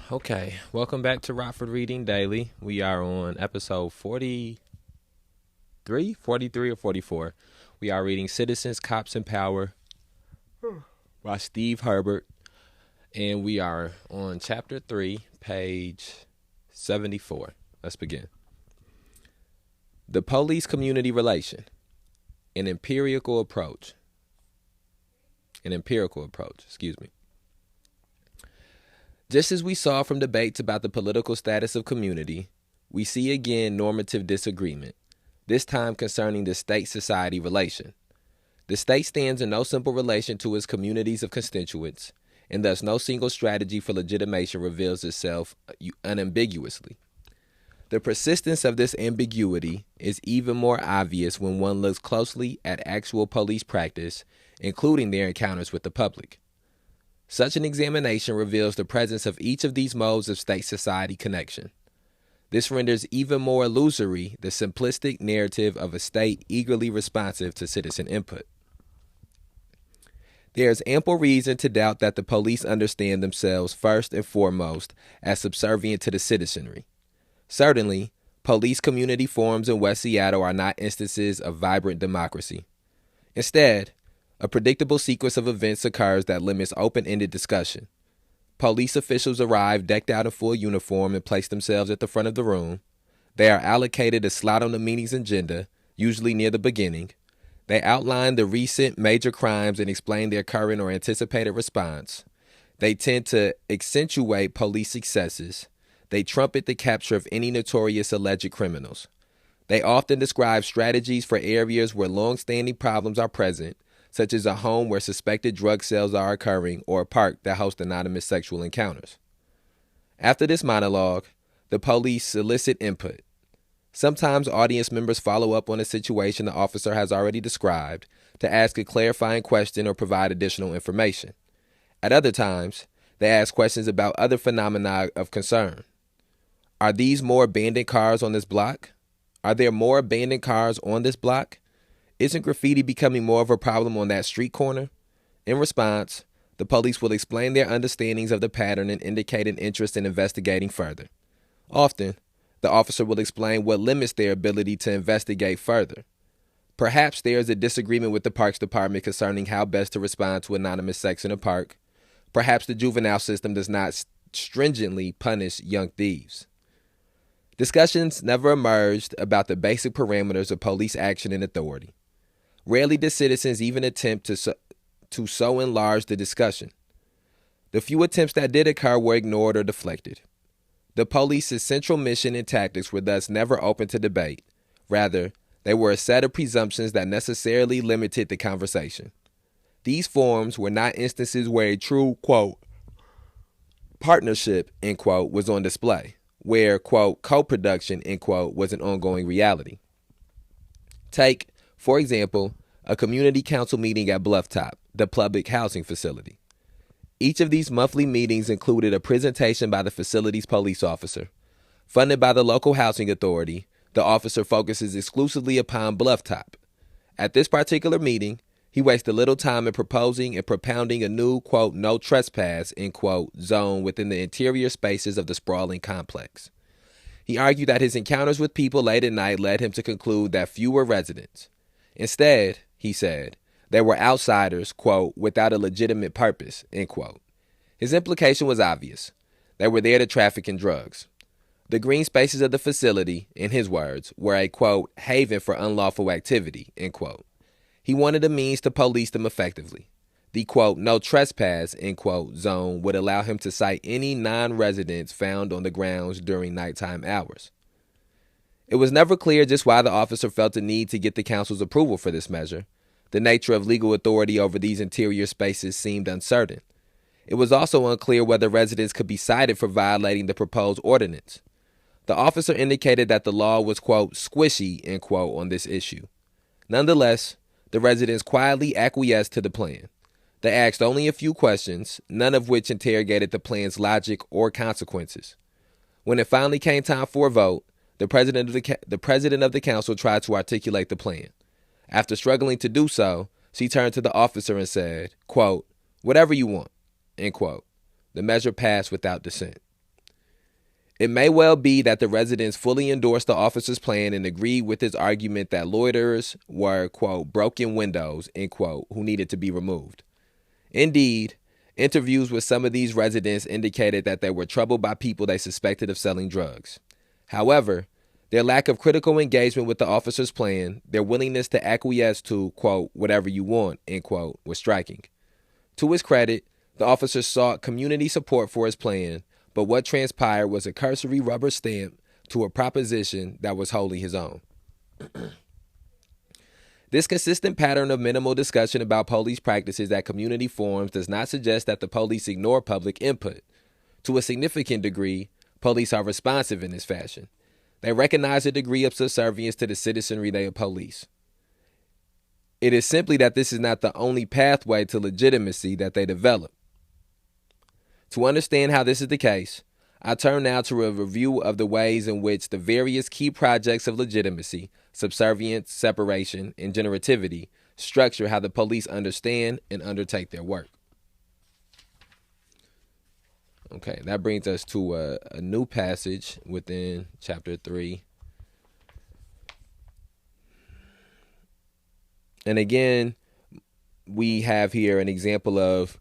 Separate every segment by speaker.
Speaker 1: Okay, welcome back to Rockford Reading Daily. We are on episode 43 or 44. We are reading Citizens, Cops, and Power by Steve Herbert. And we are on chapter 3, page 74. Let's begin. The police-community relation, an empirical approach. Just as we saw from debates about the political status of community, we see again normative disagreement, this time concerning the state-society relation. The state stands in no simple relation to its communities of constituents, and thus no single strategy for legitimation reveals itself unambiguously. The persistence of this ambiguity is even more obvious when one looks closely at actual police practice, including their encounters with the public. Such an examination reveals the presence of each of these modes of state-society connection. This renders even more illusory the simplistic narrative of a state eagerly responsive to citizen input. There is ample reason to doubt that the police understand themselves first and foremost as subservient to the citizenry. Certainly, police community forums in West Seattle are not instances of vibrant democracy. Instead, a predictable sequence of events occurs that limits open-ended discussion. Police officials arrive decked out in full uniform and place themselves at the front of the room. They are allocated a slot on the meeting's agenda, usually near the beginning. They outline the recent major crimes and explain their current or anticipated response. They tend to accentuate police successes. They trumpet the capture of any notorious alleged criminals. They often describe strategies for areas where long-standing problems are present, such as a home where suspected drug sales are occurring or a park that hosts anonymous sexual encounters. After this monologue, the police solicit input. Sometimes audience members follow up on a situation the officer has already described to ask a clarifying question or provide additional information. At other times, they ask questions about other phenomena of concern. Are these more abandoned cars on this block? Are there more abandoned cars on this block? Isn't graffiti becoming more of a problem on that street corner? In response, the police will explain their understandings of the pattern and indicate an interest in investigating further. Often, the officer will explain what limits their ability to investigate further. Perhaps there is a disagreement with the Parks Department concerning how best to respond to anonymous sex in a park. Perhaps the juvenile system does not stringently punish young thieves. Discussions never emerged about the basic parameters of police action and authority. Rarely did citizens even attempt to so enlarge the discussion. The few attempts that did occur were ignored or deflected. The police's central mission and tactics were thus never open to debate. Rather, they were a set of presumptions that necessarily limited the conversation. These forums were not instances where a true, quote, partnership, end quote, was on display, where, quote, co-production, end quote, was an ongoing reality. Take, for example, a community council meeting at Blufftop, the public housing facility. Each of these monthly meetings included a presentation by the facility's police officer. Funded by the local housing authority, the officer focuses exclusively upon Blufftop. At this particular meeting, he wasted little time in proposing and propounding a new, quote, no trespass, end quote, zone within the interior spaces of the sprawling complex. He argued that his encounters with people late at night led him to conclude that few were residents. Instead, he said, they were outsiders, quote, without a legitimate purpose, end quote. His implication was obvious. They were there to traffic in drugs. The green spaces of the facility, in his words, were a, quote, haven for unlawful activity, end quote. He wanted a means to police them effectively. The, quote, no trespass, end quote, zone would allow him to cite any non-residents found on the grounds during nighttime hours. It was never clear just why the officer felt the need to get the council's approval for this measure. The nature of legal authority over these interior spaces seemed uncertain. It was also unclear whether residents could be cited for violating the proposed ordinance. The officer indicated that the law was, quote, squishy, end quote, on this issue. Nonetheless, the residents quietly acquiesced to the plan. They asked only a few questions, none of which interrogated the plan's logic or consequences. When it finally came time for a vote, the president of the council tried to articulate the plan. After struggling to do so, she turned to the officer and said, quote, whatever you want, end quote. The measure passed without dissent. It may well be that the residents fully endorsed the officer's plan and agreed with his argument that loiterers were, quote, broken windows, end quote, who needed to be removed. Indeed, interviews with some of these residents indicated that they were troubled by people they suspected of selling drugs. However, their lack of critical engagement with the officer's plan, their willingness to acquiesce to, quote, whatever you want, end quote, was striking. To his credit, the officer sought community support for his plan, but what transpired was a cursory rubber stamp to a proposition that was wholly his own. This consistent pattern of minimal discussion about police practices at community forums does not suggest that the police ignore public input. To a significant degree, police are responsive in this fashion. They recognize a degree of subservience to the citizenry they police. It is simply that this is not the only pathway to legitimacy that they develop. To understand how this is the case, I turn now to a review of the ways in which the various key projects of legitimacy, subservience, separation, and generativity structure how the police understand and undertake their work. Okay, that brings us to a new passage within chapter 3. And again, we have here an example of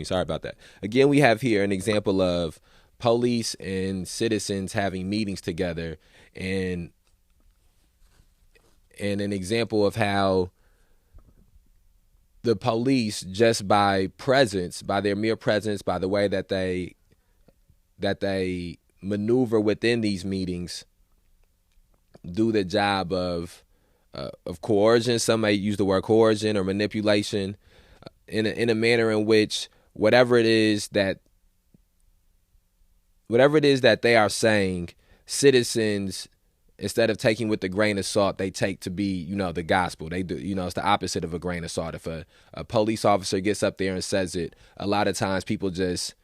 Speaker 1: sorry about that. Again, we have here an example of police and citizens having meetings together, and an example of how the police, just by presence, by their mere presence, by the way that they maneuver within these meetings, do the job of coercion. Some may use the word coercion or manipulation, in a manner in which whatever it is that they are saying, citizens, instead of taking with a grain of salt, they take to be, the gospel. They do, it's the opposite of a grain of salt. If a police officer gets up there and says it, a lot of times people just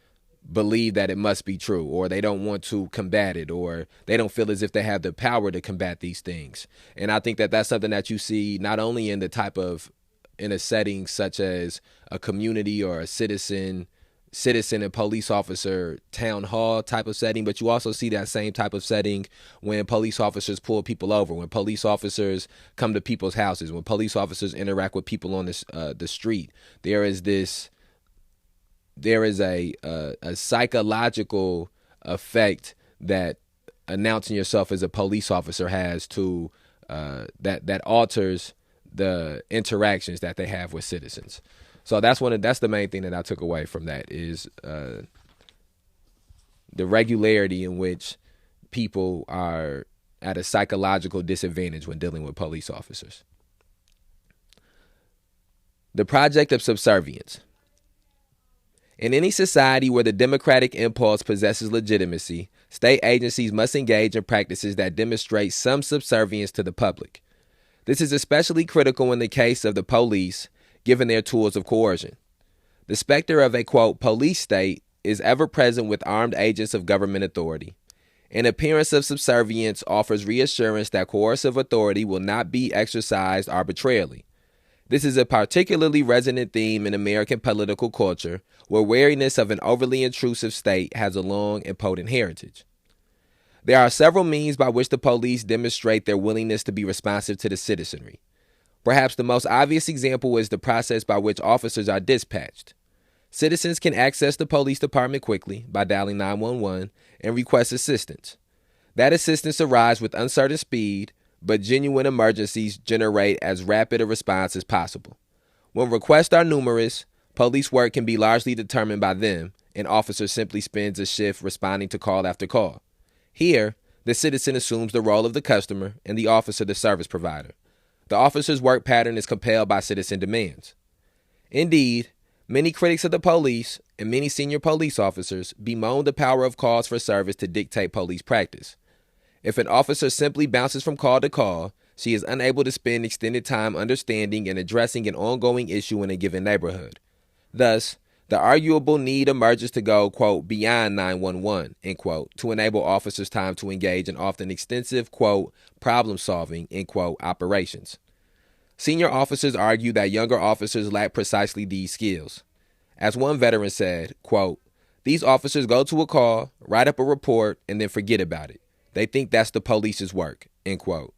Speaker 1: believe that it must be true, or they don't want to combat it, or they don't feel as if they have the power to combat these things. And I think that that's something that you see not only in a setting such as a community or a citizen and police officer town hall type of setting, but you also see that same type of setting when police officers pull people over, when police officers come to people's houses, when police officers interact with people on the street. There is a psychological effect that announcing yourself as a police officer has to that alters the interactions that they have with citizens. So that's the main thing that I took away from that is the regularity in which people are at a psychological disadvantage when dealing with police officers. The project of subservience. In any society where the democratic impulse possesses legitimacy, state agencies must engage in practices that demonstrate some subservience to the public. This is especially critical in the case of the police, given their tools of coercion. The specter of a, quote, police state is ever present with armed agents of government authority. An appearance of subservience offers reassurance that coercive authority will not be exercised arbitrarily. This is a particularly resonant theme in American political culture, where wariness of an overly intrusive state has a long and potent heritage. There are several means by which the police demonstrate their willingness to be responsive to the citizenry. Perhaps the most obvious example is the process by which officers are dispatched. Citizens can access the police department quickly by dialing 911 and request assistance. That assistance arrives with uncertain speed, but genuine emergencies generate as rapid a response as possible. When requests are numerous, police work can be largely determined by them, and officer simply spends a shift responding to call after call. Here, the citizen assumes the role of the customer and the officer the service provider. The officer's work pattern is compelled by citizen demands. Indeed, many critics of the police and many senior police officers bemoan the power of calls for service to dictate police practice. If an officer simply bounces from call to call, she is unable to spend extended time understanding and addressing an ongoing issue in a given neighborhood. Thus, the arguable need emerges to go, quote, beyond 911, end quote, to enable officers time to engage in often extensive, quote, problem-solving, end quote, operations. Senior officers argue that younger officers lack precisely these skills. As one veteran said, quote, "These officers go to a call, write up a report, and then forget about it. They think that's the police's work," end quote.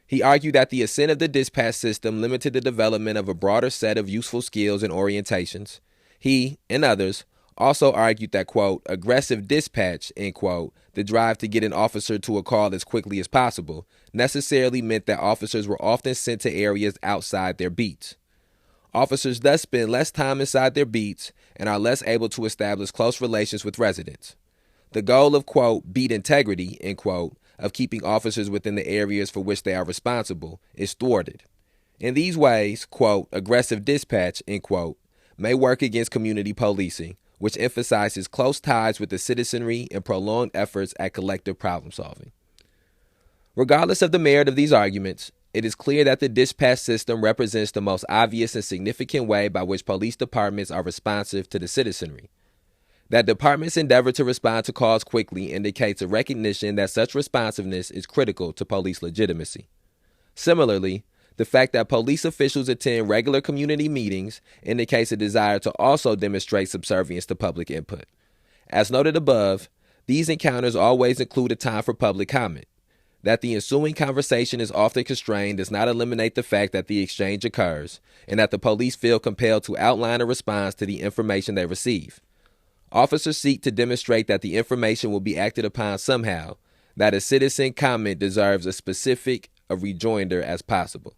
Speaker 1: He argued that the ascent of the dispatch system limited the development of a broader set of useful skills and orientations. He, and others, also argued that, quote, "aggressive dispatch," end quote, the drive to get an officer to a call as quickly as possible, necessarily meant that officers were often sent to areas outside their beats. Officers thus spend less time inside their beats and are less able to establish close relations with residents. The goal of, quote, "beat integrity," end quote, of keeping officers within the areas for which they are responsible is thwarted. In these ways, quote, "aggressive dispatch," end quote, may work against community policing, which emphasizes close ties with the citizenry and prolonged efforts at collective problem solving. Regardless of the merit of these arguments, it is clear that the dispatch system represents the most obvious and significant way by which police departments are responsive to the citizenry. That departments endeavor to respond to calls quickly indicates a recognition that such responsiveness is critical to police legitimacy. Similarly, the fact that police officials attend regular community meetings indicates a desire to also demonstrate subservience to public input. As noted above, these encounters always include a time for public comment. That the ensuing conversation is often constrained does not eliminate the fact that the exchange occurs, and that the police feel compelled to outline a response to the information they receive. Officers seek to demonstrate that the information will be acted upon somehow, that a citizen comment deserves as specific a rejoinder as possible.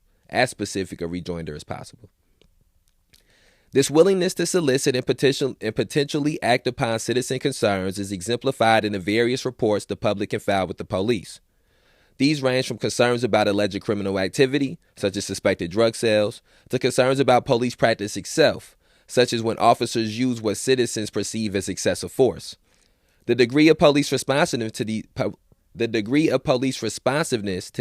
Speaker 1: This willingness to solicit and potentially act upon citizen concerns is exemplified in the various reports the public can file with the police. These range from concerns about alleged criminal activity, such as suspected drug sales, to concerns about police practice itself, such as when officers use what citizens perceive as excessive force. The degree of police responsiveness to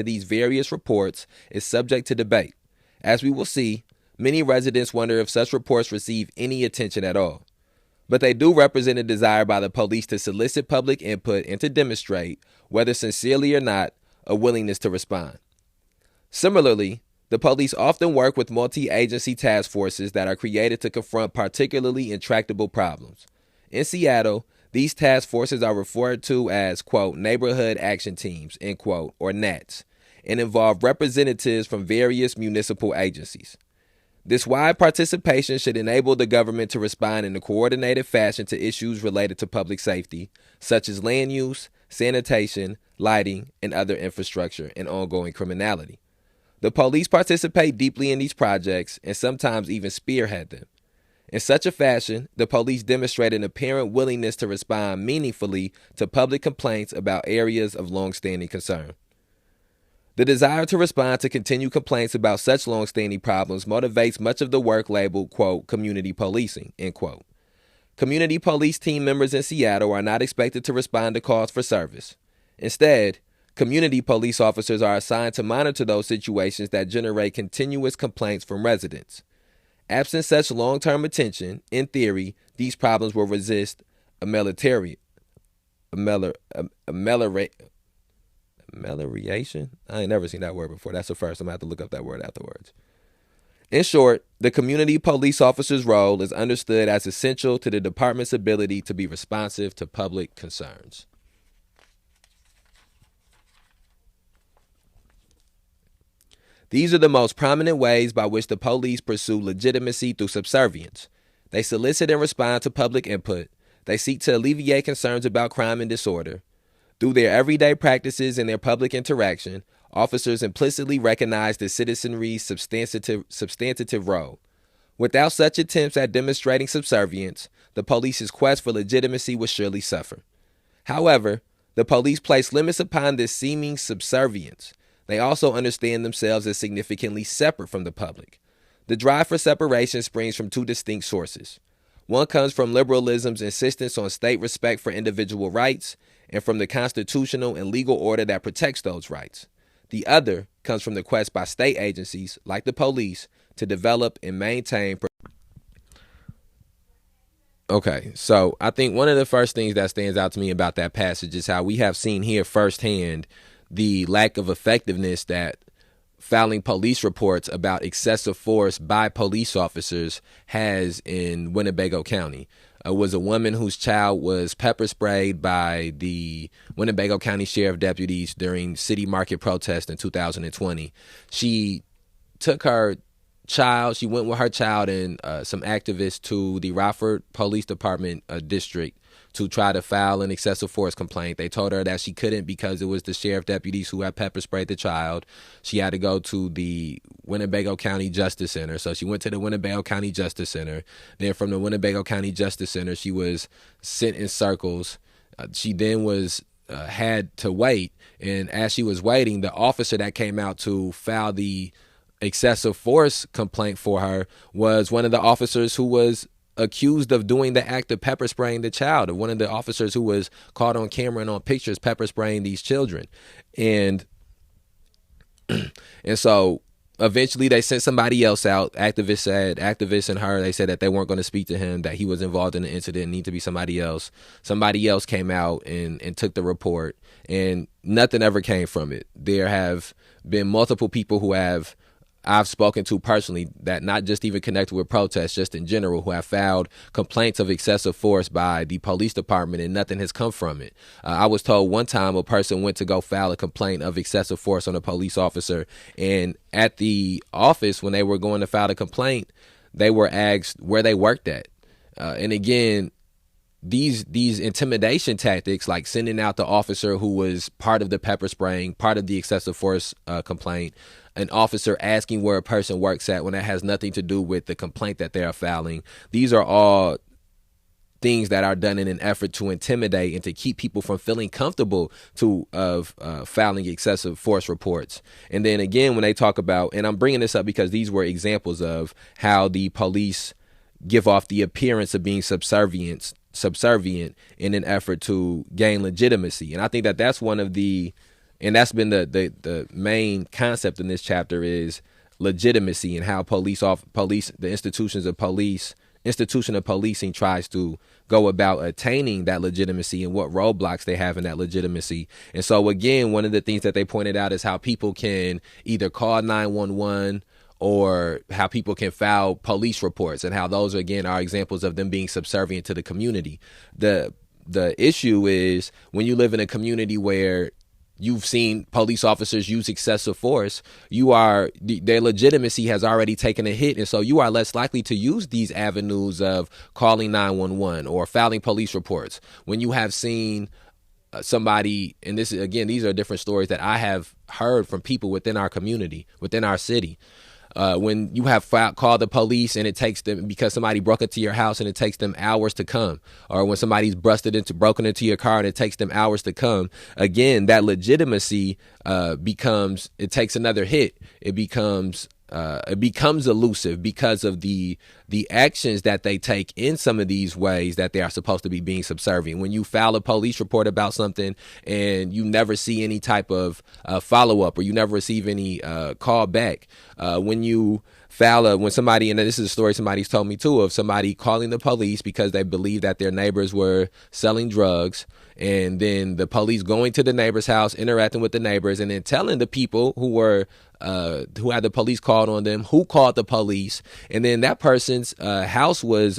Speaker 1: these various reports is subject to debate. As we will see, many residents wonder if such reports receive any attention at all. But they do represent a desire by the police to solicit public input and to demonstrate, whether sincerely or not, a willingness to respond. Similarly, the police often work with multi-agency task forces that are created to confront particularly intractable problems. In Seattle, these task forces are referred to as, quote, "neighborhood action teams," end quote, or NATs, and involve representatives from various municipal agencies. This wide participation should enable the government to respond in a coordinated fashion to issues related to public safety, such as land use, sanitation, lighting, and other infrastructure, and ongoing criminality. The police participate deeply in these projects and sometimes even spearhead them. In such a fashion, the police demonstrate an apparent willingness to respond meaningfully to public complaints about areas of long-standing concern. The desire to respond to continued complaints about such long-standing problems motivates much of the work labeled, quote, "community policing," end quote. Community police team members in Seattle are not expected to respond to calls for service. Instead, community police officers are assigned to monitor those situations that generate continuous complaints from residents. Absent such long-term attention, in theory, these problems will resist amelioration. I ain't never seen that word before. That's the first. I'm going to have to look up that word afterwards. In short, the community police officer's role is understood as essential to the department's ability to be responsive to public concerns. These are the most prominent ways by which the police pursue legitimacy through subservience. They solicit and respond to public input. They seek to alleviate concerns about crime and disorder. Through their everyday practices and their public interaction, officers implicitly recognize the citizenry's substantive role. Without such attempts at demonstrating subservience, the police's quest for legitimacy would surely suffer. However, the police place limits upon this seeming subservience. They also understand themselves as significantly separate from the public. The drive for separation springs from two distinct sources. One comes from liberalism's insistence on state respect for individual rights and from the constitutional and legal order that protects those rights. The other comes from the quest by state agencies, like the police, to develop and maintain. Okay, so I think one of the first things that stands out to me about that passage is how we have seen here firsthand the lack of effectiveness that filing police reports about excessive force by police officers has in Winnebago County. Was a woman whose child was pepper sprayed by the Winnebago County Sheriff deputies during city market protest in 2020. She took her child, she went with her child and some activists to the Rockford Police Department district to try to file an excessive force complaint. They told her that she couldn't because it was the sheriff deputies who had pepper sprayed the child. She had to go to the Winnebago County Justice Center. So she went to the Winnebago County Justice Center. Then from the Winnebago County Justice Center, she was sent in circles. She then was had to wait. And as she was waiting, the officer that came out to file the excessive force complaint for her was one of the officers who was accused of doing the act of pepper spraying the child, of one of the officers who was caught on camera and on pictures pepper spraying these children. And so eventually they sent somebody else out. Activists and her, they said that they weren't going to speak to him, that he was involved in the incident, need to be somebody else. Somebody else came out and took the report, and nothing ever came from it. There have been multiple people who I've spoken to personally, that not just even connected with protests, just in general, who have filed complaints of excessive force by the police department, and nothing has come from it. I was told one time a person went to go file a complaint of excessive force on a police officer, and at the office, when they were going to file a complaint, they were asked where they worked at. And again, these intimidation tactics, like sending out the officer who was part of the pepper spraying, part of the excessive force complaint, an officer asking where a person works at when that has nothing to do with the complaint that they are filing. These are all things that are done in an effort to intimidate and to keep people from feeling comfortable of filing excessive force reports. And then again, when they talk about, and I'm bringing this up because these were examples of how the police give off the appearance of being subservient in an effort to gain legitimacy. And I think that that's one of the, and that's been the main concept in this chapter, is legitimacy, and how the institution of policing tries to go about attaining that legitimacy and what roadblocks they have in that legitimacy. And so again, one of the things that they pointed out is how people can either call 911 or how people can file police reports, and how those again are examples of them being subservient to the community. The issue is when you live in a community where you've seen police officers use excessive force, their legitimacy has already taken a hit. And so you are less likely to use these avenues of calling 911 or filing police reports. When you have seen somebody, and this is, again, these are different stories that I have heard from people within our community, within our city. When you have called the police and it takes them, because somebody broke into your house and it takes them hours to come, or when somebody's broken into your car and it takes them hours to come, again, that legitimacy it takes another hit. It becomes elusive because of the actions that they take in some of these ways that they are supposed to be being subservient. When you file a police report about something and you never see any type of follow-up, or you never receive any call back, when you when somebody, and this is a story somebody's told me too, of somebody calling the police because they believe that their neighbors were selling drugs, and then the police going to the neighbor's house, interacting with the neighbors, and then telling the people who had the police called on them, who called the police, and then that person's house was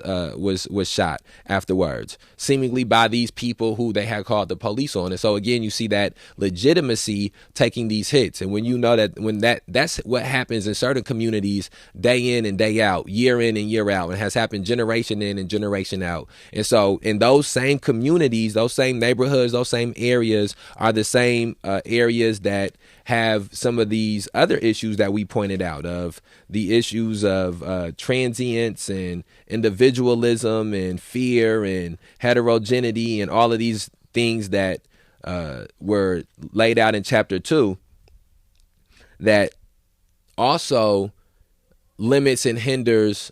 Speaker 1: shot afterwards, seemingly by these people who they had called the police on. And so again, you see that legitimacy taking these hits. And when you know that's what happens in certain communities, day in and day out, year in and year out, and has happened generation in and generation out. And so in those same communities, those same neighborhoods, those same areas are the same areas that have some of these other issues that we pointed out, of the issues of transience and individualism and fear and heterogeneity and all of these things that were laid out in chapter 2, that also limits and hinders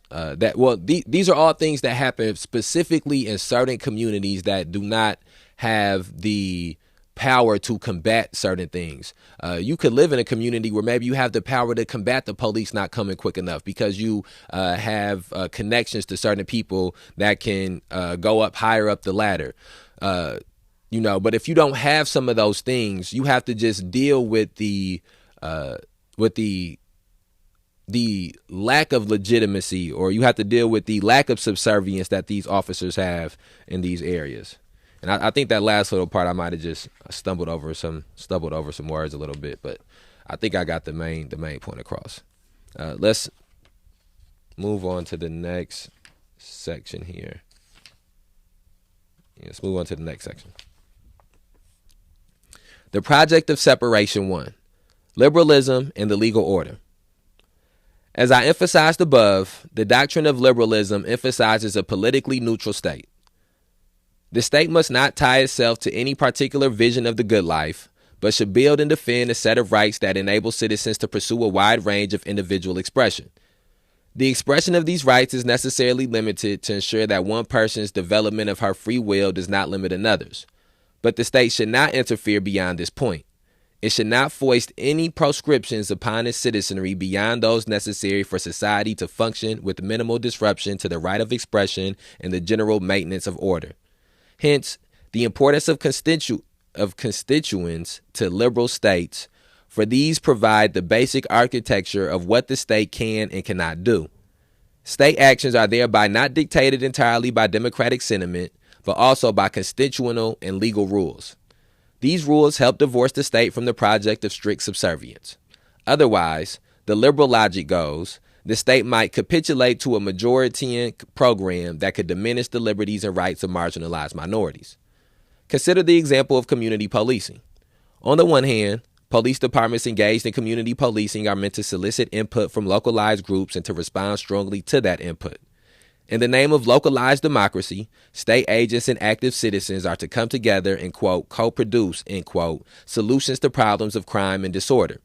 Speaker 1: these are all things that happen specifically in certain communities that do not have the power to combat certain things. You could live in a community where maybe you have the power to combat the police not coming quick enough because you have connections to certain people that can go up higher up the ladder. But if you don't have some of those things, you have to just deal with the with the lack of legitimacy, or you have to deal with the lack of subservience that these officers have in these areas. And I think that last little part I might have just stumbled over some words a little bit, but I think I got the main point across. Let's move on to the next section here. Let's move on to the next section. The Project of Separation 1. Liberalism and the Legal Order. As I emphasized above, the doctrine of liberalism emphasizes a politically neutral state. The state must not tie itself to any particular vision of the good life, but should build and defend a set of rights that enable citizens to pursue a wide range of individual expression. The expression of these rights is necessarily limited to ensure that one person's development of her free will does not limit another's. But the state should not interfere beyond this point. It should not foist any proscriptions upon its citizenry beyond those necessary for society to function with minimal disruption to the right of expression and the general maintenance of order. Hence, the importance of constituents to liberal states, for these provide the basic architecture of what the state can and cannot do. State actions are thereby not dictated entirely by democratic sentiment, but also by constitutional and legal rules. These rules help divorce the state from the project of strict subservience. Otherwise, the liberal logic goes, the state might capitulate to a majoritarian program that could diminish the liberties and rights of marginalized minorities. Consider the example of community policing. On the one hand, police departments engaged in community policing are meant to solicit input from localized groups and to respond strongly to that input. In the name of localized democracy, state agents and active citizens are to come together and, quote, co-produce, end quote, solutions to problems of crime and disorder.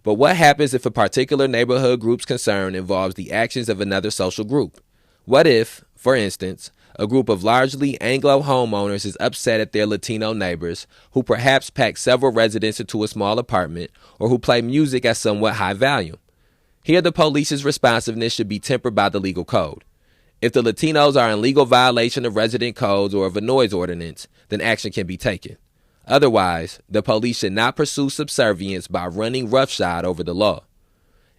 Speaker 1: But what happens if a particular neighborhood group's concern involves the actions of another social group? What if, for instance, a group of largely Anglo homeowners is upset at their Latino neighbors, who perhaps pack several residents into a small apartment, or who play music at somewhat high volume? Here the police's responsiveness should be tempered by the legal code. If the Latinos are in legal violation of resident codes or of a noise ordinance, then action can be taken. Otherwise, the police should not pursue subservience by running roughshod over the law.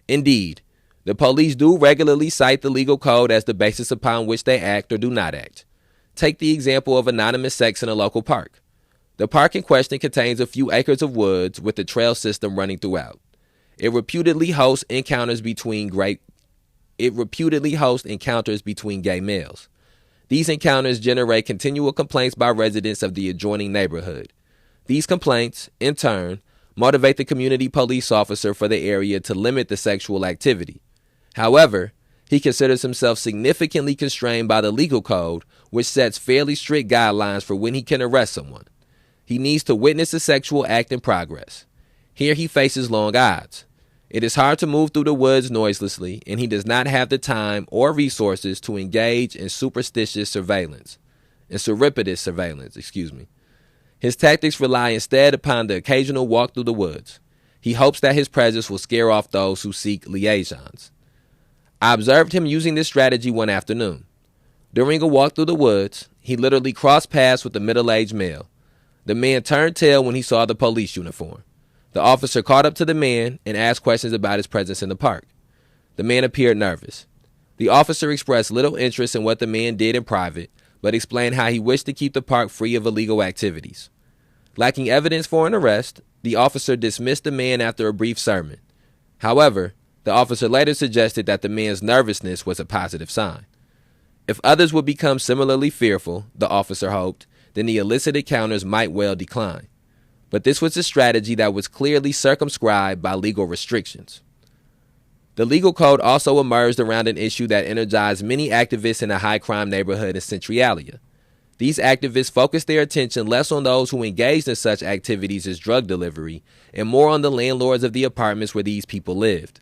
Speaker 1: Indeed, the police do regularly cite the legal code as the basis upon which they act or do not act. Take the example of anonymous sex in a local park. The park in question contains a few acres of woods with a trail system running throughout. It reputedly hosts encounters between gay males. These encounters generate continual complaints by residents of the adjoining neighborhood. These complaints, in turn, motivate the community police officer for the area to limit the sexual activity. However, he considers himself significantly constrained by the legal code, which sets fairly strict guidelines for when he can arrest someone. He needs to witness a sexual act in progress. Here he faces long odds. It is hard to move through the woods noiselessly, and he does not have the time or resources to engage in surreptitious surveillance. His tactics rely instead upon the occasional walk through the woods. He hopes that his presence will scare off those who seek liaisons. I observed him using this strategy one afternoon. During a walk through the woods, he literally crossed paths with a middle-aged male. The man turned tail when he saw the police uniform. The officer caught up to the man and asked questions about his presence in the park. The man appeared nervous. The officer expressed little interest in what the man did in private, but explained how he wished to keep the park free of illegal activities. Lacking evidence for an arrest, the officer dismissed the man after a brief sermon. However, the officer later suggested that the man's nervousness was a positive sign. If others would become similarly fearful, the officer hoped, then the illicit encounters might well decline. But this was a strategy that was clearly circumscribed by legal restrictions. The legal code also emerged around an issue that energized many activists in a high-crime neighborhood in Centralia. These activists focused their attention less on those who engaged in such activities as drug delivery and more on the landlords of the apartments where these people lived.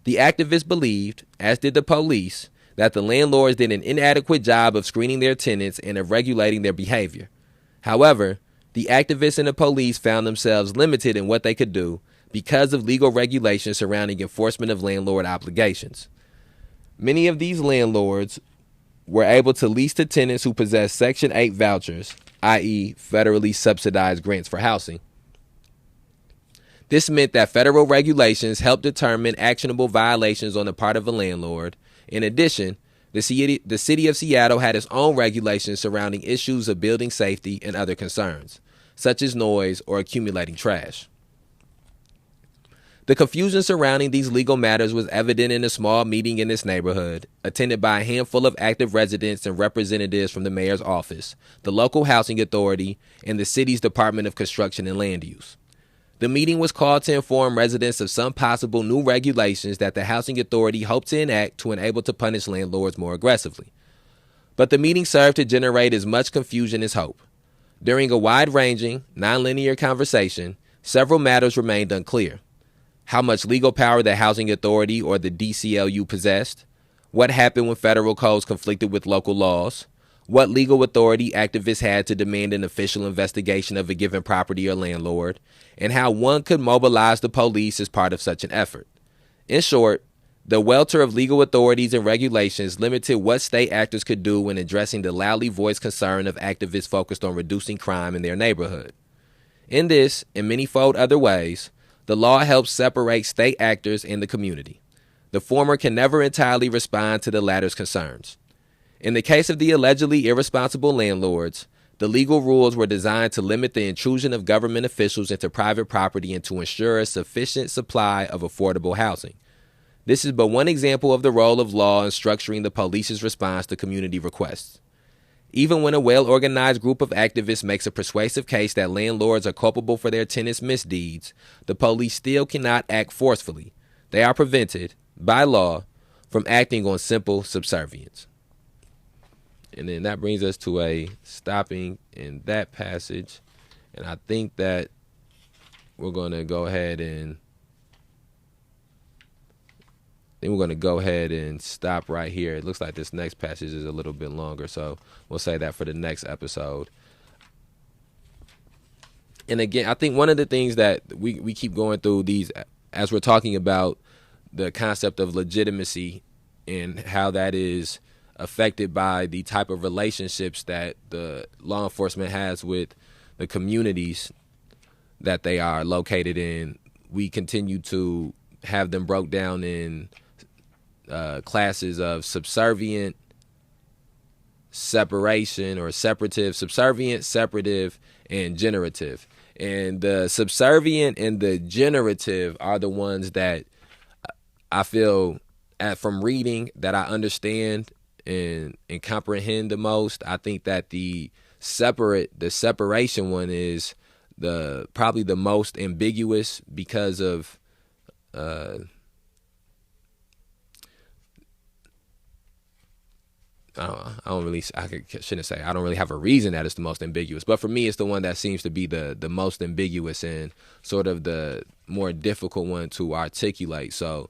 Speaker 1: The activists believed, as did the police, that the landlords did an inadequate job of screening their tenants and of regulating their behavior. However, the activists and the police found themselves limited in what they could do because of legal regulations surrounding enforcement of landlord obligations. Many of these landlords were able to lease to tenants who possessed Section 8 vouchers, i.e. federally subsidized grants for housing. This meant that federal regulations helped determine actionable violations on the part of a landlord. In addition, the city of Seattle had its own regulations surrounding issues of building safety and other concerns, such as noise or accumulating trash. The confusion surrounding these legal matters was evident in a small meeting in this neighborhood, attended by a handful of active residents and representatives from the mayor's office, the local housing authority, and the city's Department of Construction and Land Use. The meeting was called to inform residents of some possible new regulations that the housing authority hoped to enact to enable to punish landlords more aggressively. But the meeting served to generate as much confusion as hope. During a wide-ranging, nonlinear conversation, several matters remained unclear. How much legal power the housing authority or the DCLU possessed, what happened when federal codes conflicted with local laws, what legal authority activists had to demand an official investigation of a given property or landlord, and how one could mobilize the police as part of such an effort. In short, the welter of legal authorities and regulations limited what state actors could do when addressing the loudly voiced concern of activists focused on reducing crime in their neighborhood. In this, and many-fold other ways, the law helps separate state actors and the community. The former can never entirely respond to the latter's concerns. In the case of the allegedly irresponsible landlords, the legal rules were designed to limit the intrusion of government officials into private property and to ensure a sufficient supply of affordable housing. This is but one example of the role of law in structuring the police's response to community requests. Even when a well-organized group of activists makes a persuasive case that landlords are culpable for their tenants' misdeeds, the police still cannot act forcefully. They are prevented, by law, from acting on simple subservience. And then that brings us to a stopping in that passage. And I think that we're going to go ahead and stop right here. It looks like this next passage is a little bit longer, so we'll say that for the next episode. And again, I think one of the things that we keep going through these, as we're talking about the concept of legitimacy and how that is affected by the type of relationships that the law enforcement has with the communities that they are located in, we continue to have them broke down in classes of subservient, separation, or separative, subservient, separative, and generative. And the subservient and the generative are the ones that I feel from reading that I understand and comprehend the most. I think that the separation one is probably the most ambiguous because of I don't really have a reason that it's the most ambiguous, but for me, it's the one that seems to be the most ambiguous and sort of the more difficult one to articulate. So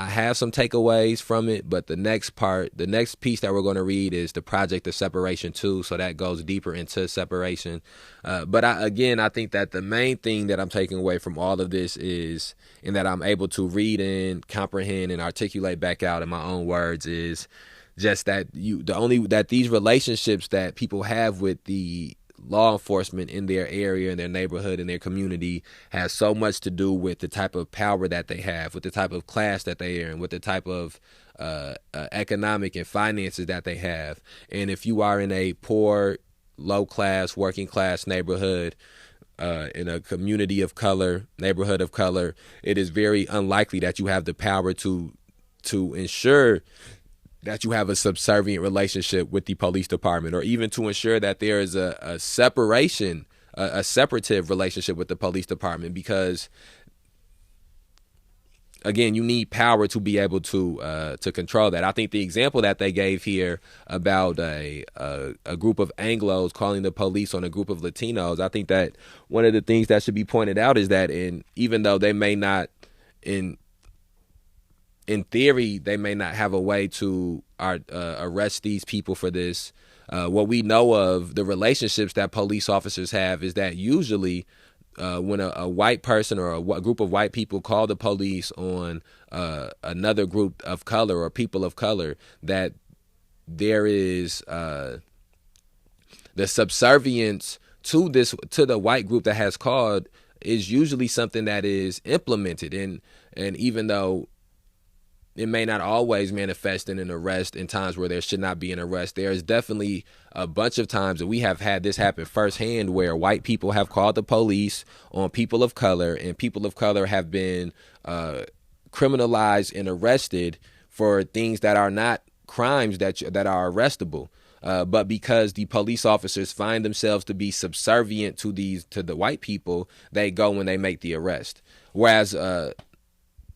Speaker 1: I have some takeaways from it, but the next piece that we're going to read is the Project of Separation 2, so that goes deeper into separation. But I think that the main thing that I'm taking away from all of this is, and that I'm able to read and comprehend and articulate back out in my own words, is just that these relationships that people have with the law enforcement in their area, in their neighborhood, in their community, has so much to do with the type of power that they have, with the type of class that they are in, with the type of economic and finances that they have. And if you are in a poor, low-class, working-class neighborhood, in a community of color, neighborhood of color, it is very unlikely that you have the power to ensure that you have a subservient relationship with the police department, or even to ensure that there is a separation, a separative relationship with the police department, because again, you need power to be able to control that. I think the example that they gave here about a group of Anglos calling the police on a group of Latinos, I think that one of the things that should be pointed out is that even though they may not, in theory, they may not have a way to arrest these people for this. What we know of the relationships that police officers have is that usually when a white person or a group of white people call the police on another group of color or people of color, that there is the subservience to the white group that has called is usually something that is implemented, and even though it may not always manifest in an arrest in times where there should not be an arrest, there is definitely a bunch of times that we have had this happen firsthand where white people have called the police on people of color, and people of color have been criminalized and arrested for things that are not crimes that are arrestable. But because the police officers find themselves to be subservient to the white people, they go and they make the arrest. Whereas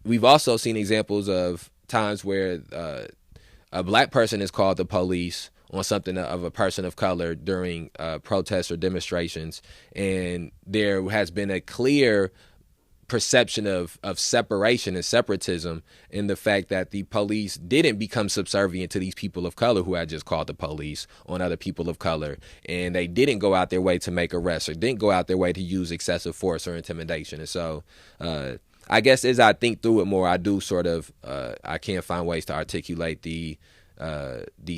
Speaker 1: we've also seen examples of times where a black person has called the police on something of a person of color during protests or demonstrations, and there has been a clear perception of separation and separatism in the fact that the police didn't become subservient to these people of color who had just called the police on other people of color, and they didn't go out their way to make arrests or didn't go out their way to use excessive force or intimidation. And so I guess as I think through it more, I do sort of I can find ways to articulate the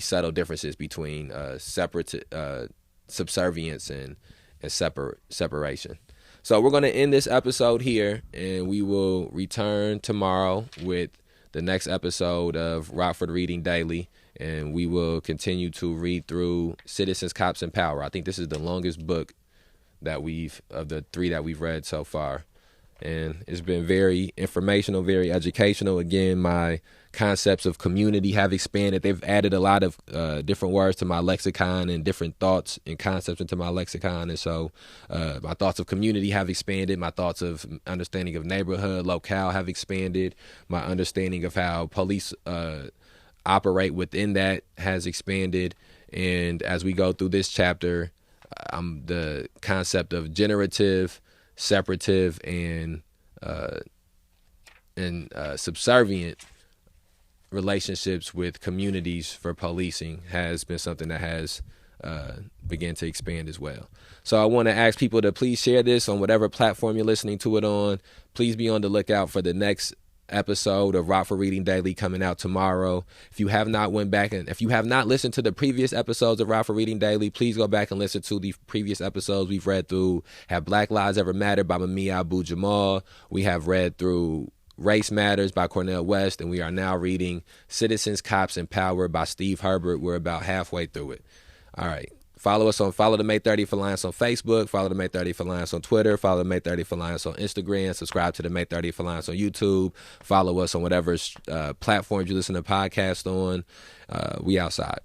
Speaker 1: subtle differences between subservience and separation. So we're going to end this episode here, and we will return tomorrow with the next episode of Rockford Reading Daily, and we will continue to read through Citizens, Cops, and Power. I think this is the longest book of the 3 that we've read so far. And it's been very informational, very educational. Again, my concepts of community have expanded. They've added a lot of different words to my lexicon and different thoughts and concepts into my lexicon. And so my thoughts of community have expanded. My thoughts of understanding of neighborhood, locale have expanded. My understanding of how police operate within that has expanded. And as we go through this chapter, the concept of generative, separative, and subservient relationships with communities for policing has been something that has began to expand as well. So I want to ask people to please share this on whatever platform you're listening to it on. Please be on the lookout for the next episode of Rockford Reading Daily coming out tomorrow. If you have not listened to the previous episodes of Rockford Reading Daily, please go back and listen to the previous episodes. We've read through Have Black Lives Ever Mattered by Mumia Abu-Jamal. We have read through Race Matters by Cornel West, and we are now reading Citizens, Cops, and Power by Steve Herbert. We're about halfway through it. All right. Follow the May 30th Alliance on Facebook. Follow the May 30th Alliance on Twitter. Follow the May 30th Alliance on Instagram. Subscribe to the May 30th Alliance on YouTube. Follow us on whatever platforms you listen to podcasts on. We outside.